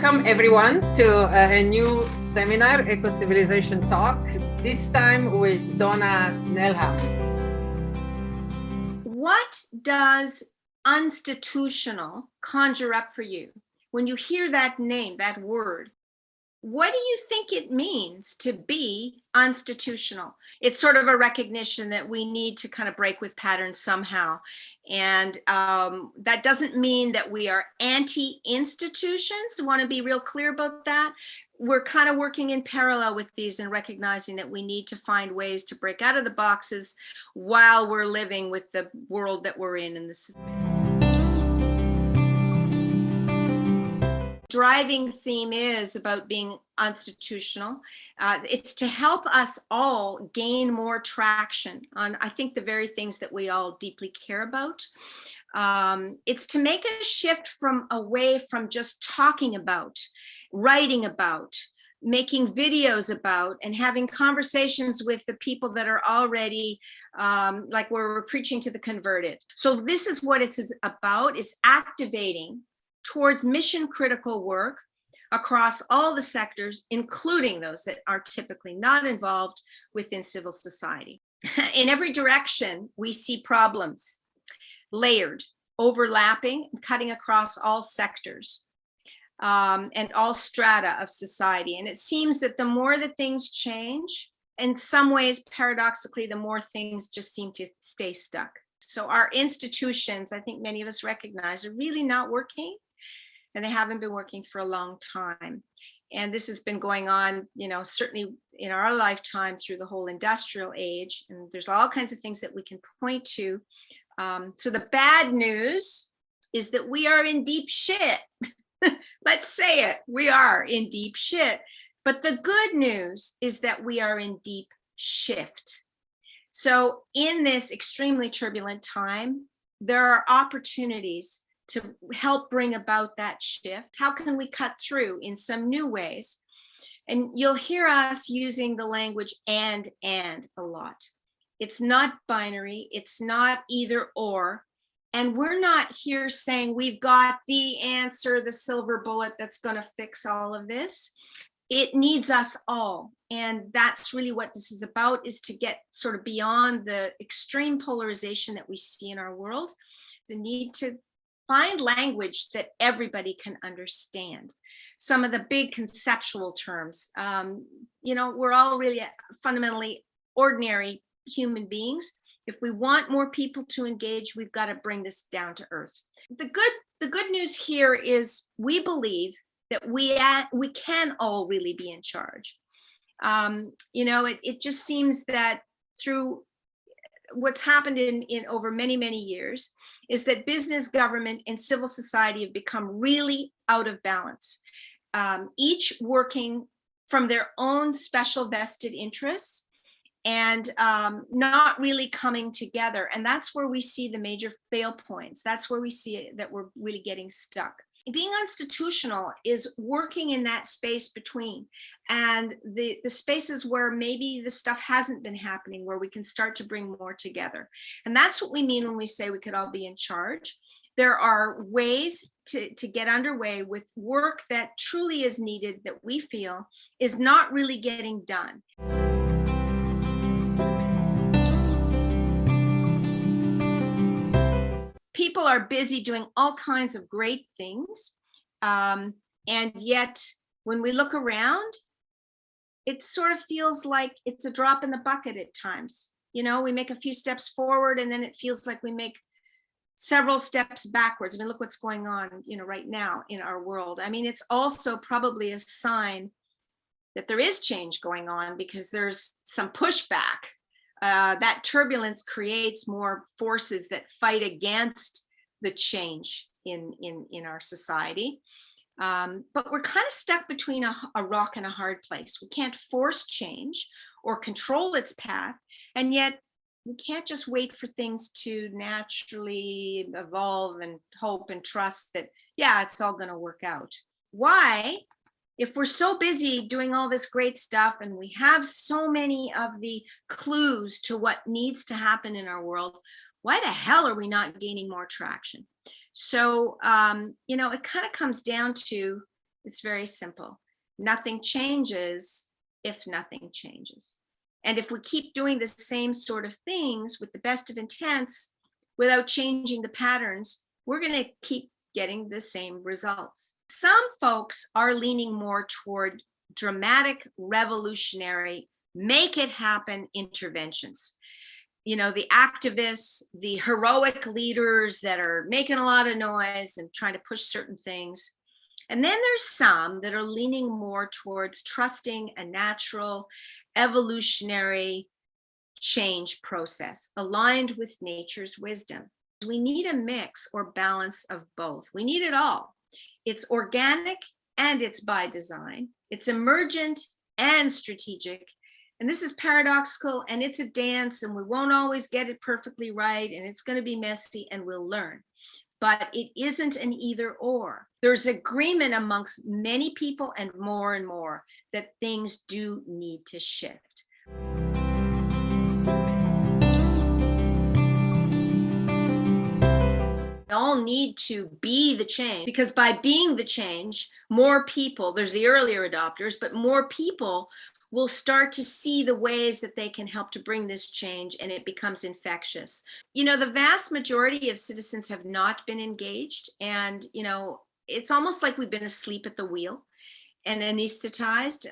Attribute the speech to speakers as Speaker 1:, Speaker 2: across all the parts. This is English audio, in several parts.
Speaker 1: Welcome everyone to a new seminar, Ecocivilisation Talk, this time with Donna Nelham.
Speaker 2: What does unstitutional conjure up for you? When you hear that name, that word, what do you think it means to be unstitutional? It's sort of a recognition that we need to kind of break with patterns somehow. And that doesn't mean that we are anti-institutions. I want to be real clear about that. We're kind of working in parallel with these and recognizing that we need to find ways to break out of the boxes while we're living with the world that we're in this driving theme is about being unstitutional. It's to help us all gain more traction on, I think, the very things that we all deeply care about. It's to make a shift away from just talking about, writing about, making videos about, and having conversations with the people that are already like we're preaching to the converted. So this is what it's about, is activating towards mission critical work across all the sectors, including those that are typically not involved within civil society. In every direction, we see problems, layered, overlapping, cutting across all sectors and all strata of society. And it seems that the more that things change, in some ways, paradoxically, the more things just seem to stay stuck. So our institutions, I think many of us recognize, are really not working. And they haven't been working for a long time. And this has been going on, certainly in our lifetime through the whole industrial age. And there's all kinds of things that we can point to. So the bad news is that we are in deep shit. Let's say it, we are in deep shit. But the good news is that we are in deep shift. So in this extremely turbulent time, there are opportunities to help bring about that shift. How can we cut through in some new ways? And you'll hear us using the language and a lot. It's not binary, it's not either or. And we're not here saying we've got the answer, the silver bullet that's going to fix all of this. It needs us all. And that's really what this is about, is to get sort of beyond the extreme polarization that we see in our world, the need to find language that everybody can understand. Some of the big conceptual terms, we're all really fundamentally ordinary human beings. If we want more people to engage, we've got to bring this down to earth. The good news here is we believe that we can all really be in charge. It just seems that through what's happened in over many, many years is that business, government, and civil society have become really out of balance, each working from their own special vested interests and not really coming together. And that's where we see the major fail points. That's where we see it, that we're really getting stuck. Being unstitutional is working in that space between, and the spaces where maybe the stuff hasn't been happening, where we can start to bring more together. And that's what we mean when we say we could all be in charge. There are ways to get underway with work that truly is needed, that we feel is not really getting done. People are busy doing all kinds of great things. And yet when we look around, it sort of feels like it's a drop in the bucket at times. We make a few steps forward and then it feels like we make several steps backwards. I mean, look what's going on, right now in our world. I mean, it's also probably a sign that there is change going on because there's some pushback. That turbulence creates more forces that fight against the change in our society. But we're kind of stuck between a rock and a hard place. We can't force change or control its path. And yet we can't just wait for things to naturally evolve and hope and trust that, yeah, it's all going to work out. Why? If we're so busy doing all this great stuff and we have so many of the clues to what needs to happen in our world, why the hell are we not gaining more traction? So, it kind of comes down to It's very simple. Nothing changes if nothing changes. And if we keep doing the same sort of things with the best of intents without changing the patterns, we're going to keep getting the same results. Some folks are leaning more toward dramatic, revolutionary, make it happen interventions. You know, the activists, the heroic leaders that are making a lot of noise and trying to push certain things. And then there's some that are leaning more towards trusting a natural, evolutionary change process aligned with nature's wisdom. We need a mix or balance of both. We need it all. It's organic and it's by design. It's emergent and strategic. And this is paradoxical and it's a dance and we won't always get it perfectly right and it's going to be messy and we'll learn. But it isn't an either or. There's agreement amongst many people and more that things do need to shift. We all need to be the change, because by being the change, more people, there's the earlier adopters, but more people will start to see the ways that they can help to bring this change, and it becomes infectious. You know, the vast majority of citizens have not been engaged, and, you know, it's almost like we've been asleep at the wheel and anesthetized,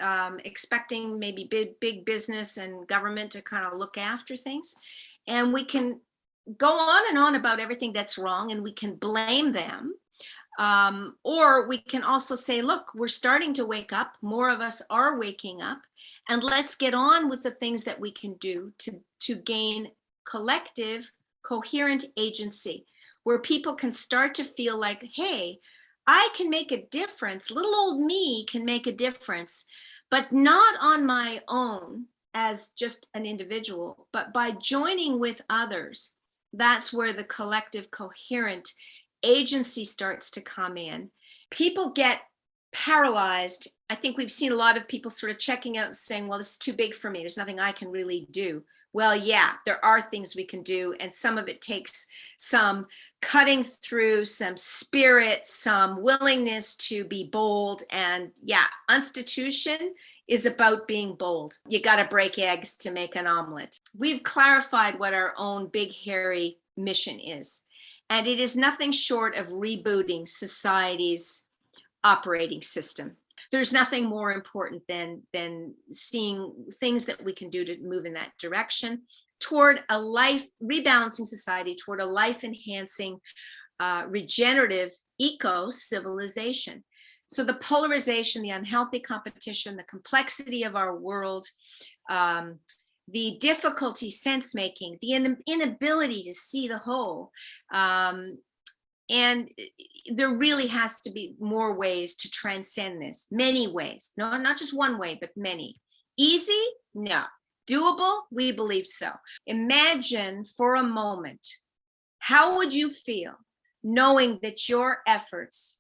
Speaker 2: expecting maybe big business and government to kind of look after things. And we can go on and on about everything that's wrong, and we can blame them. Or we can also say, look, we're starting to wake up. More of us are waking up. And let's get on with the things that we can do to gain collective, coherent agency, where people can start to feel like, hey, I can make a difference. Little old me can make a difference, but not on my own as just an individual, but by joining with others. That's where the collective, coherent agency starts to come in. People get paralyzed. I think we've seen a lot of people sort of checking out and saying, well, this is too big for me. There's nothing I can really do. Well, yeah, there are things we can do. And some of it takes some cutting through, some spirit, some willingness to be bold. And yeah, institution is about being bold. You got to break eggs to make an omelet. We've clarified what our own big, hairy mission is. And it is nothing short of rebooting society's operating system. There's nothing more important than seeing things that we can do to move in that direction toward a life, rebalancing society toward a life-enhancing, regenerative eco-civilization. So the polarization, the unhealthy competition, the complexity of our world, the difficulty sense-making, the inability to see the whole, and there really has to be more ways to transcend this, many ways. No, not just one way, but many. Easy? No. Doable? We believe so. Imagine for a moment, how would you feel knowing that your efforts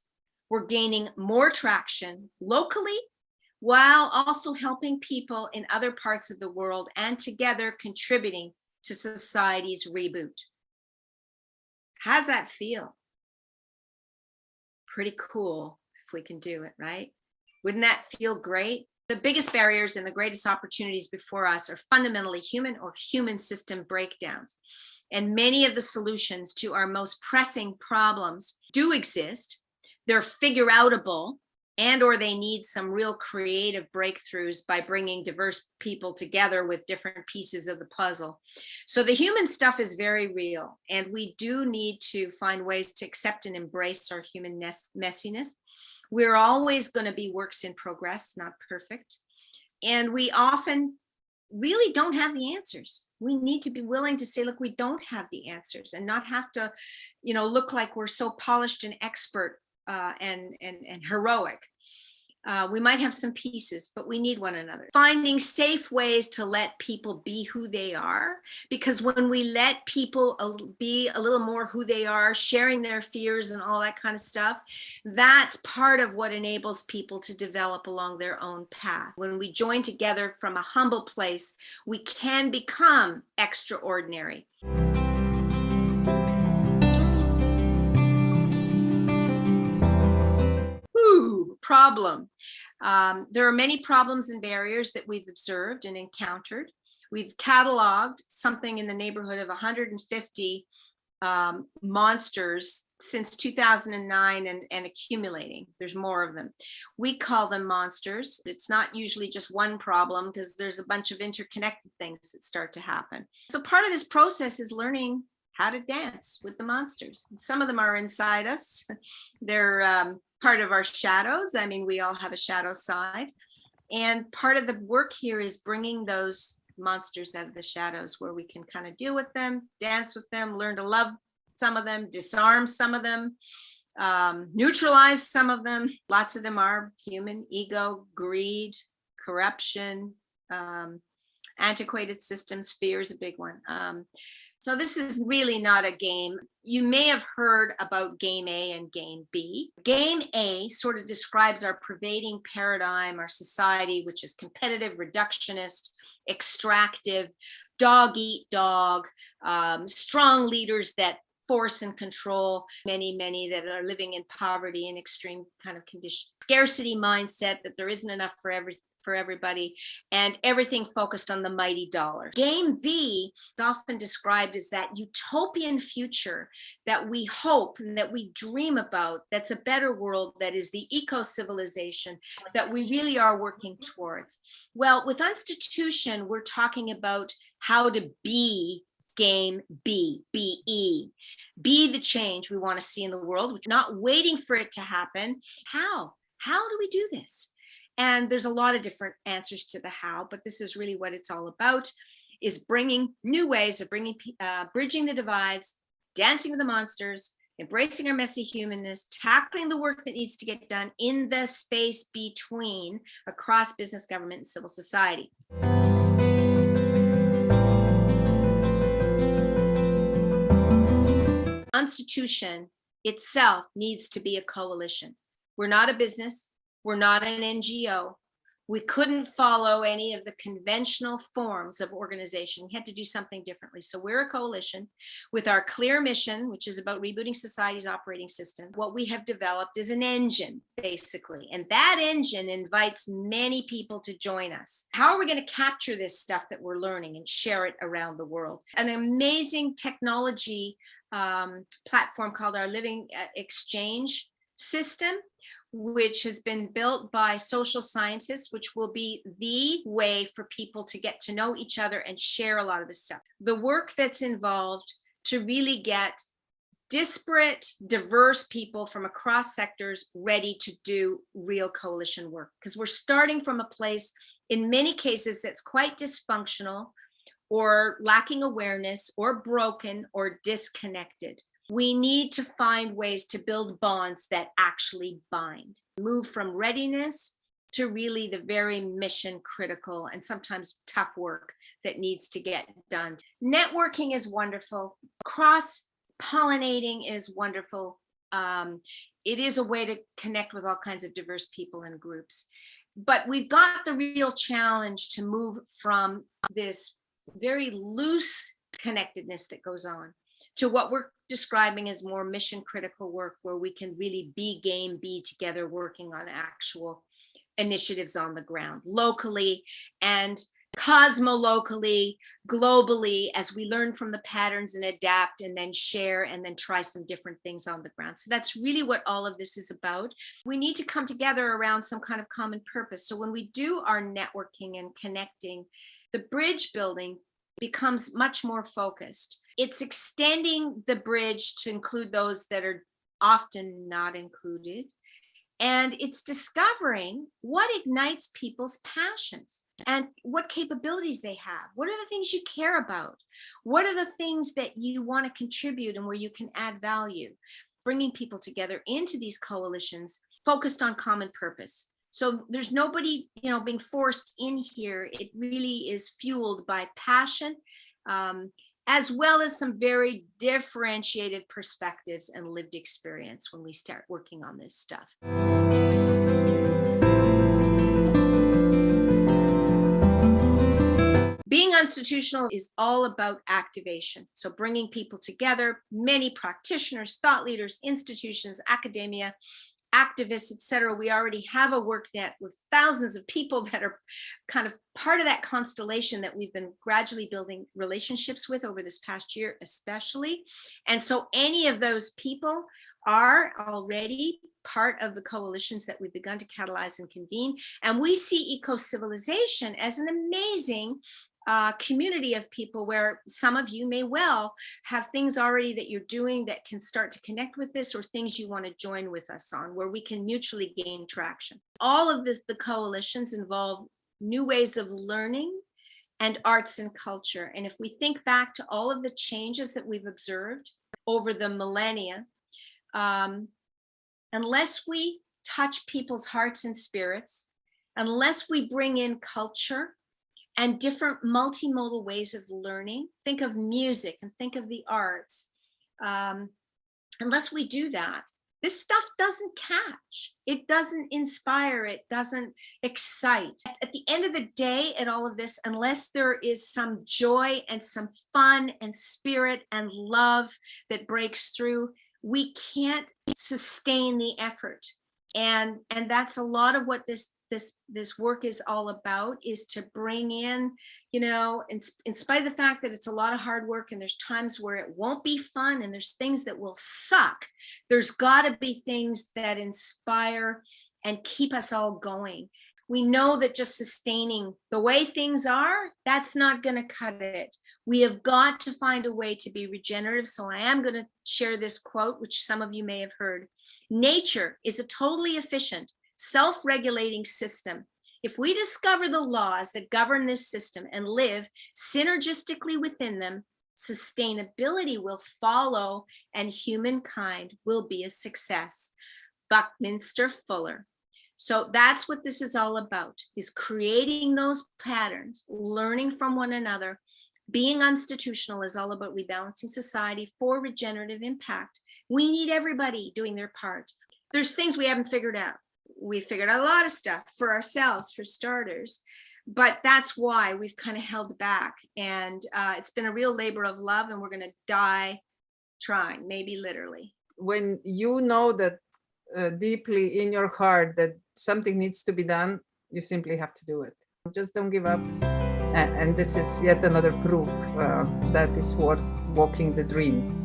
Speaker 2: were gaining more traction locally while also helping people in other parts of the world and together contributing to society's reboot? How's that feel? Pretty cool if we can do it, right? Wouldn't that feel great? The biggest barriers and the greatest opportunities before us are fundamentally human or human system breakdowns. And many of the solutions to our most pressing problems do exist. They're figure-outable, and or they need some real creative breakthroughs by bringing diverse people together with different pieces of the puzzle. So the human stuff is very real, and we do need to find ways to accept and embrace our human messiness. We're always going to be works in progress, not perfect. And we often really don't have the answers. We need to be willing to say, look, we don't have the answers, and not have to, you know, look like we're so polished and expert and heroic. We might have some pieces, but we need one another. Finding safe ways to let people be who they are, because when we let people be a little more who they are, sharing their fears and all that kind of stuff, that's part of what enables people to develop along their own path. When we join together from a humble place, we can become extraordinary. problem. There are many problems and barriers that we've observed and encountered. We've cataloged something in the neighborhood of 150 monsters since 2009 and accumulating. There's more of them. We call them monsters. It's not usually just one problem because there's a bunch of interconnected things that start to happen. So part of this process is learning how to dance with the monsters. Some of them are inside us. They're part of our shadows. I mean, we all have a shadow side. And part of the work here is bringing those monsters out of the shadows where we can kind of deal with them, dance with them, learn to love some of them, disarm some of them, neutralize some of them. Lots of them are human: ego, greed, corruption, antiquated systems. Fear is a big one. So this is really not a game. You may have heard about game A and game B. Game A sort of describes our pervading paradigm, our society, which is competitive, reductionist, extractive, dog eat dog, strong leaders that force and control, many that are living in poverty and extreme kind of conditions, scarcity mindset that there isn't enough for everybody, and everything focused on the mighty dollar. Game B is often described as that utopian future that we hope and that we dream about, that's a better world, that is the eco-civilization that we really are working towards. Well, with Institution, we're talking about how to be game B, BE. Be the change we want to see in the world. We're not waiting for it to happen. How? How do we do this? And there's a lot of different answers to the how, but this is really what it's all about, is bringing new ways of bridging the divides, dancing with the monsters, embracing our messy humanness, tackling the work that needs to get done in the space between across business, government, and civil society. Institution itself needs to be a coalition. We're not a business. We're not an NGO. We couldn't follow any of the conventional forms of organization. We had to do something differently. So we're a coalition with our clear mission, which is about rebooting society's operating system. What we have developed is an engine, basically. And that engine invites many people to join us. How are we going to capture this stuff that we're learning and share it around the world? An amazing technology platform called our Living Exchange system, which has been built by social scientists, which will be the way for people to get to know each other and share a lot of this stuff. The work that's involved to really get disparate, diverse people from across sectors ready to do real coalition work. Because we're starting from a place, in many cases, that's quite dysfunctional or lacking awareness or broken or disconnected. We need to find ways to build bonds that actually bind, move from readiness to really the very mission critical and sometimes tough work that needs to get done. Networking is wonderful. Cross-pollinating is wonderful. It is a way to connect with all kinds of diverse people and groups. But we've got the real challenge to move from this very loose connectedness that goes on to what we're describing as more mission critical work, where we can really be game B together, working on actual initiatives on the ground, locally and cosmolocally, globally, as we learn from the patterns and adapt and then share and then try some different things on the ground. So that's really what all of this is about. We need to come together around some kind of common purpose. So when we do our networking and connecting, the bridge building becomes much more focused. It's extending the bridge to include those that are often not included. And it's discovering what ignites people's passions and what capabilities they have. What are the things you care about? What are the things that you want to contribute and where you can add value? Bringing people together into these coalitions focused on common purpose. So there's nobody, being forced in here. It really is fueled by passion, as well as some very differentiated perspectives and lived experience when we start working on this stuff. Being institutional is all about activation. So bringing people together, many practitioners, thought leaders, institutions, academia, activists, etc. We already have a work net with thousands of people that are kind of part of that constellation that we've been gradually building relationships with over this past year, especially. And so any of those people are already part of the coalitions that we've begun to catalyze and convene. And we see Ecocivilisation as an amazing community of people where some of you may well have things already that you're doing that can start to connect with this, or things you want to join with us on, where we can mutually gain traction. All of this, the coalitions involve new ways of learning and arts and culture. And if we think back to all of the changes that we've observed over the millennia, unless we touch people's hearts and spirits, unless we bring in culture and different multimodal ways of learning, think of music and think of the arts, unless we do that, this stuff doesn't catch. It doesn't inspire. It doesn't excite. At the end of the day, at all of this, unless there is some joy and some fun and spirit and love that breaks through, we can't sustain the effort. And that's a lot of what this work is all about, is to bring in, you know, in spite of the fact that it's a lot of hard work and there's times where it won't be fun and there's things that will suck, there's got to be things that inspire and keep us all going. We know that just sustaining the way things are, that's not going to cut it. We have got to find a way to be regenerative. So I am going to share this quote, which some of you may have heard. Nature is a totally efficient, self-regulating system. If we discover the laws that govern this system and live synergistically within them, sustainability will follow and humankind will be a success. Buckminster Fuller. So that's what this is all about, is creating those patterns, learning from one another. Being institutional is all about rebalancing society for regenerative impact. We need everybody doing their part. There's things we haven't figured out. We figured out a lot of stuff for ourselves, for starters, but that's why we've kind of held back. And it's been a real labor of love, and we're going to die trying, maybe literally.
Speaker 1: When you know that deeply in your heart that something needs to be done, you simply have to do it. Just don't give up. And this is yet another proof that it's worth walking the dream.